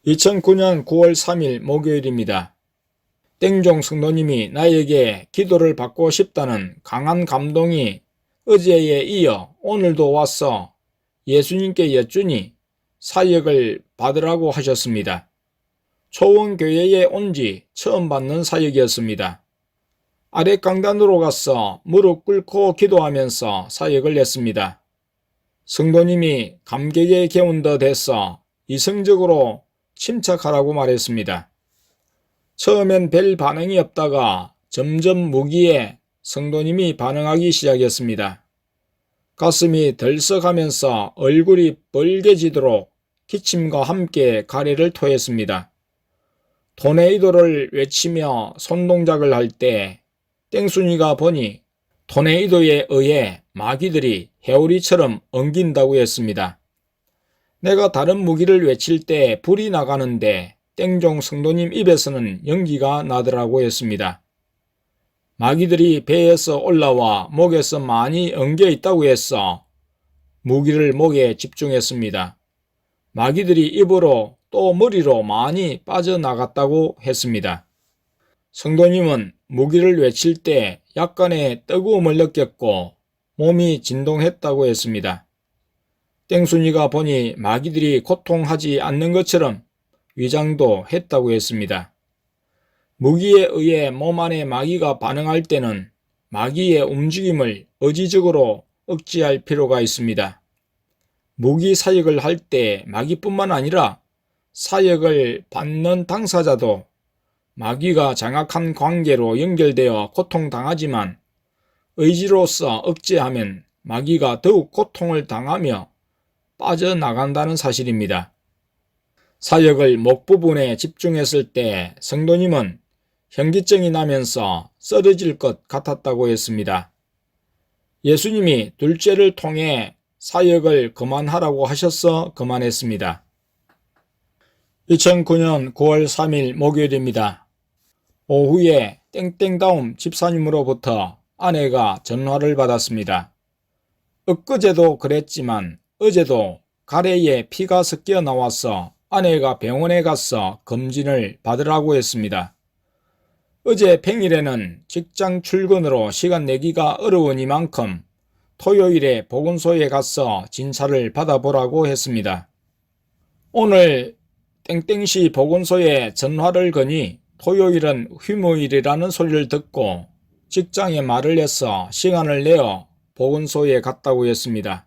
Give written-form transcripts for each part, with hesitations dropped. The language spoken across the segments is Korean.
2009년 9월 3일 목요일입니다. 땡종 성도님이 나에게 기도를 받고 싶다는 강한 감동이 어제에 이어 오늘도 와서 예수님께 여쭈니 사역을 받으라고 하셨습니다. 초원교회에 온 지 처음 받는 사역이었습니다. 아래 강단으로 가서 무릎 꿇고 기도하면서 사역을 했습니다. 성도님이 감격에 겨운 듯 해서 이성적으로 침착하라고 말했습니다. 처음엔 별 반응이 없다가 점점 무기에 성도님이 반응하기 시작했습니다. 가슴이 덜썩하면서 얼굴이 빨개지도록 기침과 함께 가래를 토했습니다. 토네이도를 외치며 손동작을 할 때 땡순이가 보니 토네이도에 의해 마귀들이 해오리처럼 엉긴다고 했습니다. 내가 다른 무기를 외칠 때 불이 나가는데 땡종 성도님 입에서는 연기가 나더라고 했습니다. 마귀들이 배에서 올라와 목에서 많이 엉겨 있다고 해서 무기를 목에 집중했습니다. 마귀들이 입으로 또 머리로 많이 빠져나갔다고 했습니다. 성도님은 무기를 외칠 때 약간의 뜨거움을 느꼈고 몸이 진동했다고 했습니다. 땡순이가 보니 마귀들이 고통하지 않는 것처럼 위장도 했다고 했습니다. 무기에 의해 몸 안에 마귀가 반응할 때는 마귀의 움직임을 의지적으로 억제할 필요가 있습니다. 무기 사역을 할 때 마귀뿐만 아니라 사역을 받는 당사자도 마귀가 장악한 관계로 연결되어 고통당하지만 의지로서 억제하면 마귀가 더욱 고통을 당하며 빠져나간다는 사실입니다. 사역을 목 부분에 집중했을 때 성도님은 현기증이 나면서 쓰러질 것 같았다고 했습니다. 예수님이 둘째를 통해 사역을 그만하라고 하셔서 그만했습니다. 2009년 9월 3일 목요일입니다. 오후에 땡땡다움 집사님으로부터 아내가 전화를 받았습니다. 엊그제도 그랬지만 어제도 가래에 피가 섞여 나와서 아내가 병원에 가서 검진을 받으라고 했습니다. 어제 평일에는 직장 출근으로 시간 내기가 어려우니만큼 토요일에 보건소에 가서 진찰을 받아보라고 했습니다. 오늘 땡땡시 보건소에 전화를 거니 토요일은 휴무일이라는 소리를 듣고 직장에 말을 해서 시간을 내어 보건소에 갔다고 했습니다.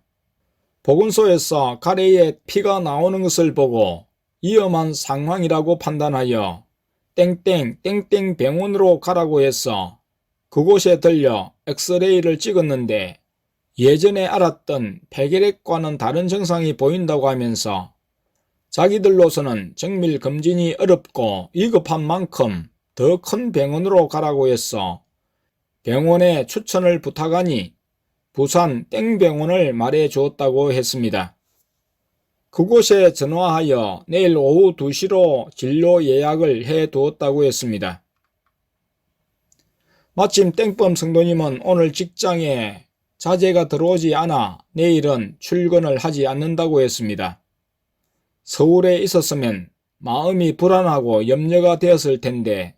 보건소에서 가래에 피가 나오는 것을 보고 위험한 상황이라고 판단하여 땡땡 병원으로 가라고 해서 그곳에 들려 엑스레이를 찍었는데 예전에 알았던 폐결핵과는 다른 증상이 보인다고 하면서 자기들로서는 정밀 검진이 어렵고 위급한 만큼 더 큰 병원으로 가라고 해서 병원에 추천을 부탁하니 부산 땡병원을 말해 주었다고 했습니다. 그곳에 전화하여 내일 오후 2시로 진료 예약을 해 두었다고 했습니다. 마침 땡범 성도님은 오늘 직장에 자제가 들어오지 않아 내일은 출근을 하지 않는다고 했습니다. 서울에 있었으면 마음이 불안하고 염려가 되었을 텐데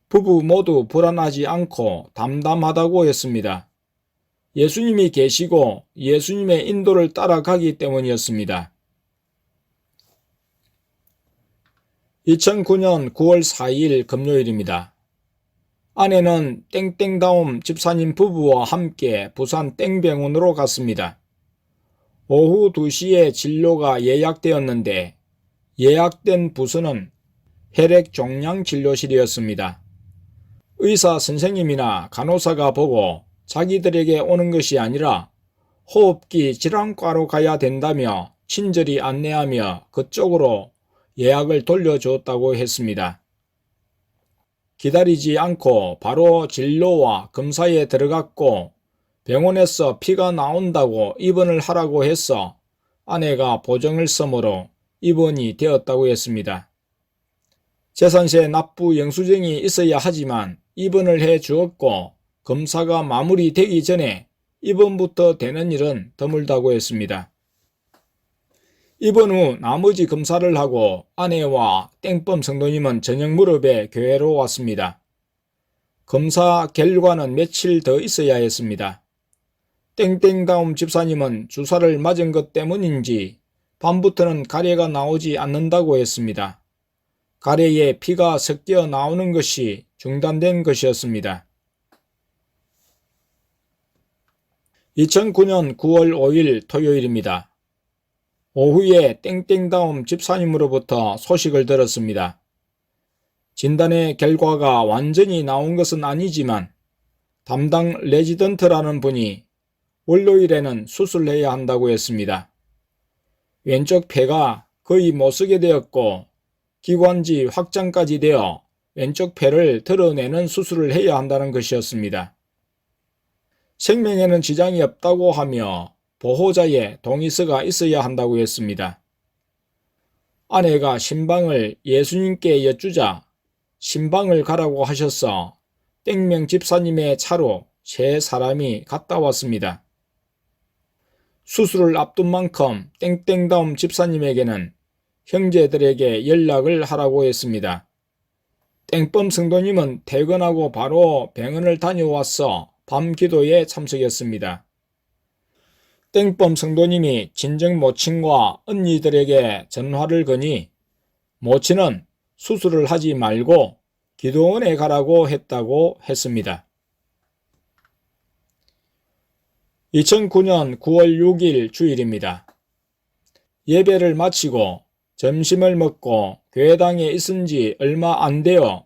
부부 모두 불안하지 않고 담담하다고 했습니다. 예수님이 계시고 예수님의 인도를 따라가기 때문이었습니다. 2009년 9월 4일 금요일입니다. 아내는 땡땡다움 집사님 부부와 함께 부산 땡병원으로 갔습니다. 오후 2시에 진료가 예약되었는데 예약된 부서는 혈액종양진료실이었습니다. 의사 선생님이나 간호사가 보고 자기들에게 오는 것이 아니라 호흡기 질환과로 가야 된다며 친절히 안내하며 그쪽으로 예약을 돌려주었다고 했습니다. 기다리지 않고 바로 진료와 검사에 들어갔고 병원에서 피가 나온다고 입원을 하라고 해서 아내가 보정을 써므로 입원이 되었다고 했습니다. 재산세 납부 영수증이 있어야 하지만 입원을 해 주었고 검사가 마무리되기 전에 입원부터 되는 일은 드물다고 했습니다. 입원 후 나머지 검사를 하고 아내와 땡범 성도님은 저녁 무렵에 교회로 왔습니다. 검사 결과는 며칠 더 있어야 했습니다. 땡땡다움 집사님은 주사를 맞은 것 때문인지 밤부터는 가래가 나오지 않는다고 했습니다. 가래에 피가 섞여 나오는 것이 중단된 것이었습니다. 2009년 9월 5일 토요일입니다. 오후에 땡땡다움 집사님으로부터 소식을 들었습니다. 진단의 결과가 완전히 나온 것은 아니지만 담당 레지던트라는 분이 월요일에는 수술해야 한다고 했습니다. 왼쪽 폐가 거의 못쓰게 되었고 기관지 확장까지 되어 왼쪽 폐를 드러내는 수술을 해야 한다는 것이었습니다. 생명에는 지장이 없다고 하며 보호자의 동의서가 있어야 한다고 했습니다. 아내가 신방을 예수님께 여쭈자 신방을 가라고 하셔서 땡명 집사님의 차로 세 사람이 갔다 왔습니다. 수술을 앞둔 만큼 땡땡다움 집사님에게는 형제들에게 연락을 하라고 했습니다. 땡범 성도님은 퇴근하고 바로 병원을 다녀와서 밤 기도에 참석했습니다. 땡범 성도님이 친정 모친과 언니들에게 전화를 거니 모친은 수술을 하지 말고 기도원에 가라고 했다고 했습니다. 2009년 9월 6일 주일입니다. 예배를 마치고 점심을 먹고 교회당에 있은 지 얼마 안 되어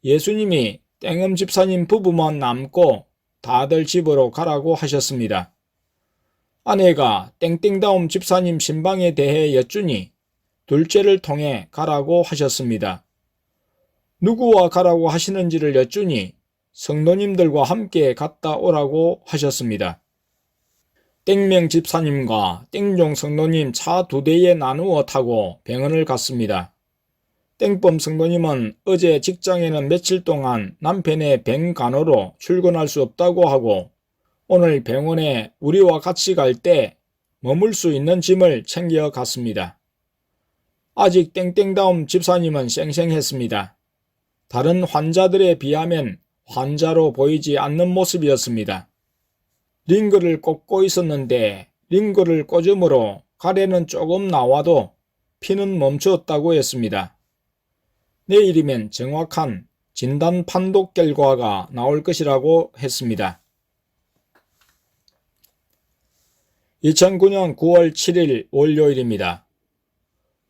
예수님이 땡엄 집사님 부부만 남고 다들 집으로 가라고 하셨습니다. 아내가 땡땡다움 집사님 신방에 대해 여쭈니 둘째를 통해 가라고 하셨습니다. 누구와 가라고 하시는지를 여쭈니 성도님들과 함께 갔다 오라고 하셨습니다. 땡명 집사님과 땡종 성도님 차 2대에 나누어 타고 병원을 갔습니다. 땡범 성도님은 어제 직장에는 며칠 동안 남편의 병간호로 출근할 수 없다고 하고 오늘 병원에 우리와 같이 갈 때 머물 수 있는 짐을 챙겨 갔습니다. 아직 땡땡다움 집사님은 쌩쌩했습니다. 다른 환자들에 비하면 환자로 보이지 않는 모습이었습니다. 링거를 꽂고 있었는데 링거를 꽂음으로 가래는 조금 나와도 피는 멈추었다고 했습니다. 내일이면 정확한 진단 판독 결과가 나올 것이라고 했습니다. 2009년 9월 7일 월요일입니다.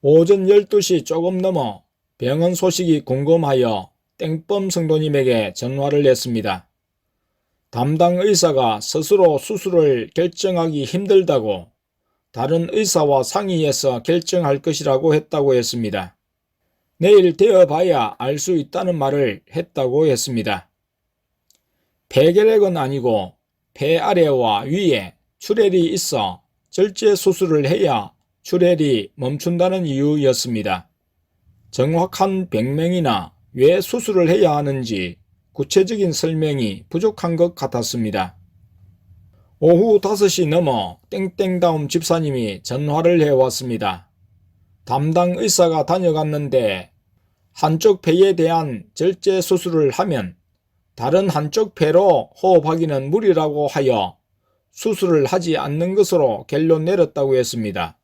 오전 12시 조금 넘어 병원 소식이 궁금하여 땡범 성도님에게 전화를 했습니다. 담당 의사가 스스로 수술을 결정하기 힘들다고 다른 의사와 상의해서 결정할 것이라고 했다고 했습니다. 내일 되어봐야 알 수 있다는 말을 했다고 했습니다. 폐결핵은 아니고 폐 아래와 위에 출혈이 있어 절제 수술을 해야 출혈이 멈춘다는 이유였습니다. 정확한 병명이나 왜 수술을 해야 하는지 구체적인 설명이 부족한 것 같았습니다. 오후 5시 넘어 땡땡다움 집사님이 전화를 해왔습니다. 담당 의사가 다녀갔는데 한쪽 폐에 대한 절제 수술을 하면 다른 한쪽 폐로 호흡하기는 무리라고 하여 수술을 하지 않는 것으로 결론 내렸다고 했습니다.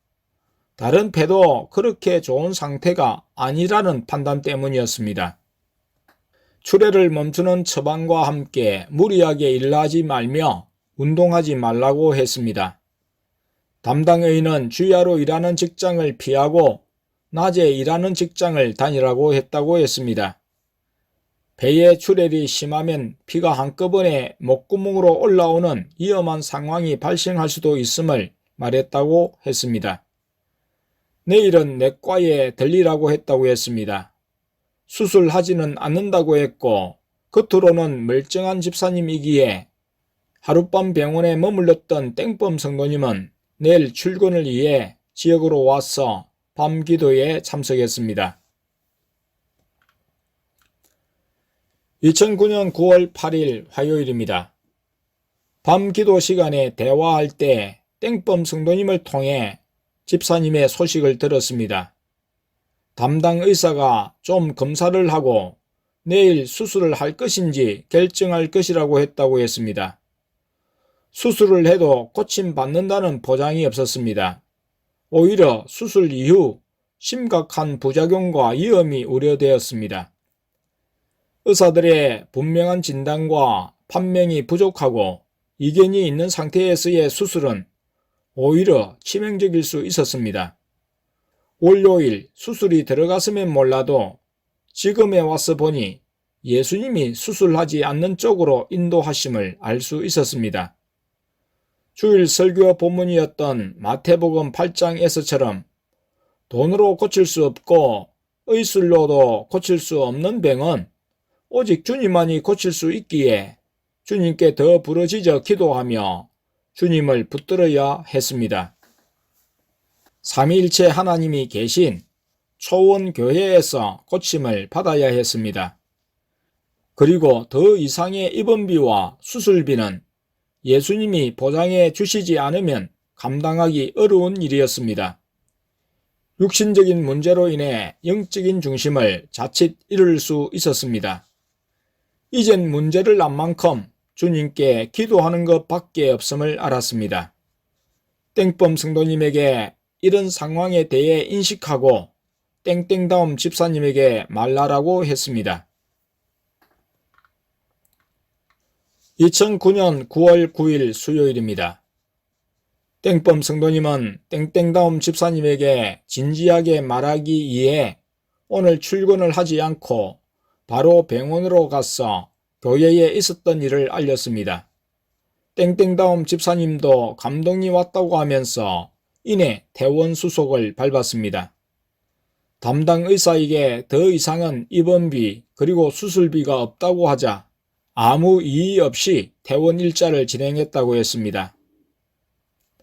다른 폐도 그렇게 좋은 상태가 아니라는 판단 때문이었습니다. 출혈을 멈추는 처방과 함께 무리하게 일하지 말며 운동하지 말라고 했습니다. 담당 의원은 주야로 일하는 직장을 피하고 낮에 일하는 직장을 다니라고 했다고 했습니다. 폐에 출혈이 심하면 피가 한꺼번에 목구멍으로 올라오는 위험한 상황이 발생할 수도 있음을 말했다고 했습니다. 내일은 내과에 들리라고 했다고 했습니다. 수술하지는 않는다고 했고 겉으로는 멀쩡한 집사님이기에 하룻밤 병원에 머물렀던 땡범 성도님은 내일 출근을 위해 지역으로 와서 밤 기도에 참석했습니다. 2009년 9월 8일 화요일입니다. 밤 기도 시간에 대화할 때 땡범 성도님을 통해 집사님의 소식을 들었습니다. 담당 의사가 좀 검사를 하고 내일 수술을 할 것인지 결정할 것이라고 했다고 했습니다. 수술을 해도 고침받는다는 보장이 없었습니다. 오히려 수술 이후 심각한 부작용과 위험이 우려되었습니다. 의사들의 분명한 진단과 판명이 부족하고 이견이 있는 상태에서의 수술은 오히려 치명적일 수 있었습니다. 월요일 수술이 들어갔으면 몰라도 지금에 와서 보니 예수님이 수술하지 않는 쪽으로 인도하심을 알 수 있었습니다. 주일 설교 본문이었던 마태복음 8장에서처럼 돈으로 고칠 수 없고 의술로도 고칠 수 없는 병은 오직 주님만이 고칠 수 있기에 주님께 더 부르짖어 기도하며 주님을 붙들어야 했습니다. 삼위일체 하나님이 계신 초원교회에서 고침을 받아야 했습니다. 그리고 더 이상의 입원비와 수술비는 예수님이 보장해 주시지 않으면 감당하기 어려운 일이었습니다. 육신적인 문제로 인해 영적인 중심을 자칫 잃을 수 있었습니다. 이젠 문제를 안 만큼 주님께 기도하는 것밖에 없음을 알았습니다. 땡범 성도님에게 이런 상황에 대해 인식하고 땡땡다움 집사님에게 말하라고 했습니다. 2009년 9월 9일 수요일입니다. 땡범 성도님은 땡땡다움 집사님에게 진지하게 말하기 위해 오늘 출근을 하지 않고 바로 병원으로 가서 교회에 있었던 일을 알렸습니다. 땡땡다움 집사님도 감동이 왔다고 하면서 이내 퇴원 수속을 밟았습니다. 담당 의사에게 더 이상은 입원비 그리고 수술비가 없다고 하자 아무 이의 없이 퇴원 일자를 진행했다고 했습니다.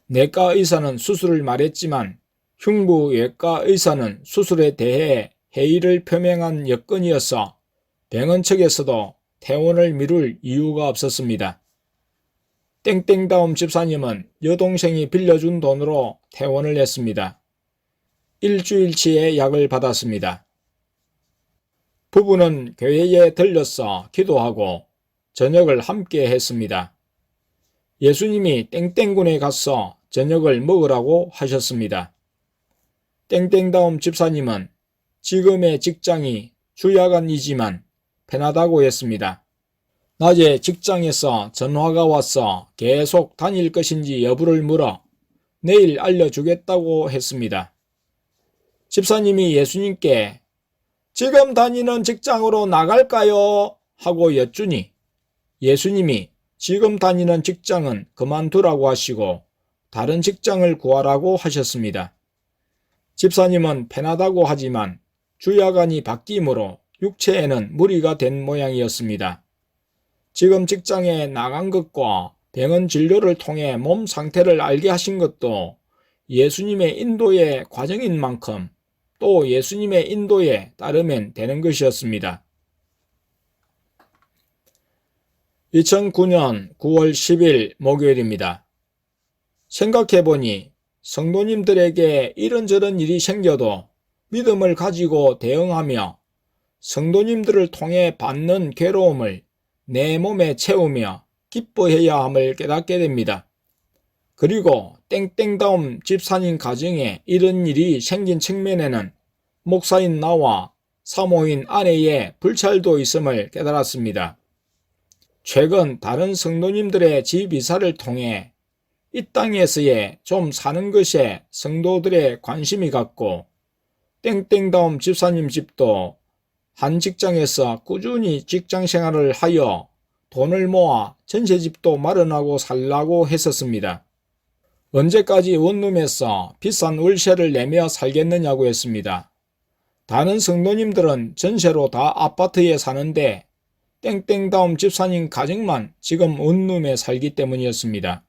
내과 의사는 수술을 말했지만 흉부외과 의사는 수술에 대해 회의를 표명한 여건이어서 병원 측에서도 퇴원을 미룰 이유가 없었습니다. 땡땡다움 집사님은 여동생이 빌려준 돈으로 퇴원을 했습니다. 일주일치의 약을 받았습니다. 부부는 교회에 들려서 기도하고 저녁을 함께 했습니다. 예수님이 땡땡군에 가서 저녁을 먹으라고 하셨습니다. 땡땡다움 집사님은 지금의 직장이 주야간이지만 편하다고 했습니다. 낮에 직장에서 전화가 와서 계속 다닐 것인지 여부를 물어 내일 알려주겠다고 했습니다. 집사님이 예수님께 지금 다니는 직장으로 나갈까요? 하고 여쭈니 예수님이 지금 다니는 직장은 그만두라고 하시고 다른 직장을 구하라고 하셨습니다. 집사님은 편하다고 하지만 주야간이 바뀌므로 육체에는 무리가 된 모양이었습니다. 지금 직장에 나간 것과 병원 진료를 통해 몸 상태를 알게 하신 것도 예수님의 인도의 과정인 만큼 또 예수님의 인도에 따르면 되는 것이었습니다. 2009년 9월 10일 목요일입니다. 생각해보니 성도님들에게 이런저런 일이 생겨도 믿음을 가지고 대응하며 성도님들을 통해 받는 괴로움을 내 몸에 채우며 기뻐해야 함을 깨닫게 됩니다. 그리고 땡땡다움 집사님 가정에 이런 일이 생긴 측면에는 목사인 나와 사모인 아내의 불찰도 있음을 깨달았습니다. 최근 다른 성도님들의 집 이사를 통해 이 땅에서의 좀 사는 것에 성도들의 관심이 갔고 땡땡다움 집사님 집도 한 직장에서 꾸준히 직장 생활을 하여 돈을 모아 전세집도 마련하고 살라고 했었습니다. 언제까지 원룸에서 비싼 월세를 내며 살겠느냐고 했습니다. 다른 성도님들은 전세로 다 아파트에 사는데 땡땡다움 집사님 가정만 지금 원룸에 살기 때문이었습니다.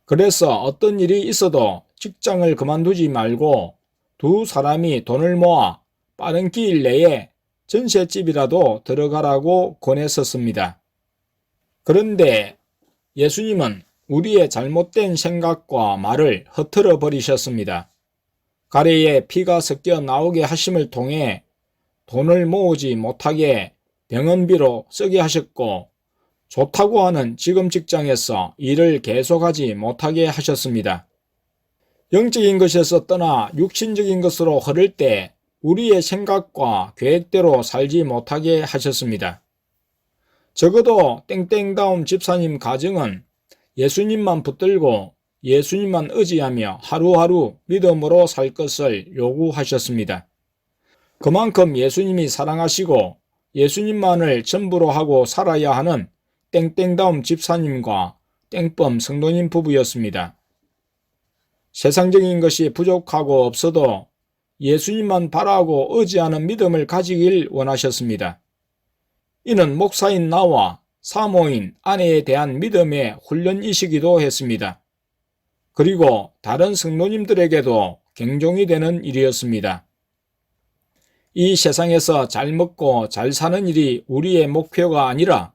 그래서 어떤 일이 있어도 직장을 그만두지 말고 두 사람이 돈을 모아 빠른 기일 내에 전셋집이라도 들어가라고 권했었습니다. 그런데 예수님은 우리의 잘못된 생각과 말을 흐트러 버리셨습니다. 가래에 피가 섞여 나오게 하심을 통해 돈을 모으지 못하게 병원비로 쓰게 하셨고, 좋다고 하는 지금 직장에서 일을 계속하지 못하게 하셨습니다. 영적인 것에서 떠나 육신적인 것으로 흐를 때 우리의 생각과 계획대로 살지 못하게 하셨습니다. 적어도 땡땡다움 집사님 가정은 예수님만 붙들고 예수님만 의지하며 하루하루 믿음으로 살 것을 요구하셨습니다. 그만큼 예수님이 사랑하시고 예수님만을 전부로 하고 살아야 하는 땡땡다움 집사님과 땡뻔 성도님 부부였습니다. 세상적인 것이 부족하고 없어도 예수님만 바라고 의지하는 믿음을 가지길 원하셨습니다. 이는 목사인 나와 사모인 아내에 대한 믿음의 훈련이시기도 했습니다. 그리고 다른 성도님들에게도 갱종이 되는 일이었습니다. 이 세상에서 잘 먹고 잘 사는 일이 우리의 목표가 아니라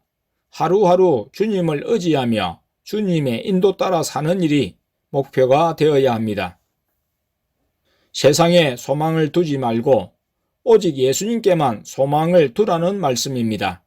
하루하루 주님을 의지하며 주님의 인도 따라 사는 일이 목표가 되어야 합니다. 세상에 소망을 두지 말고 오직 예수님께만 소망을 두라는 말씀입니다.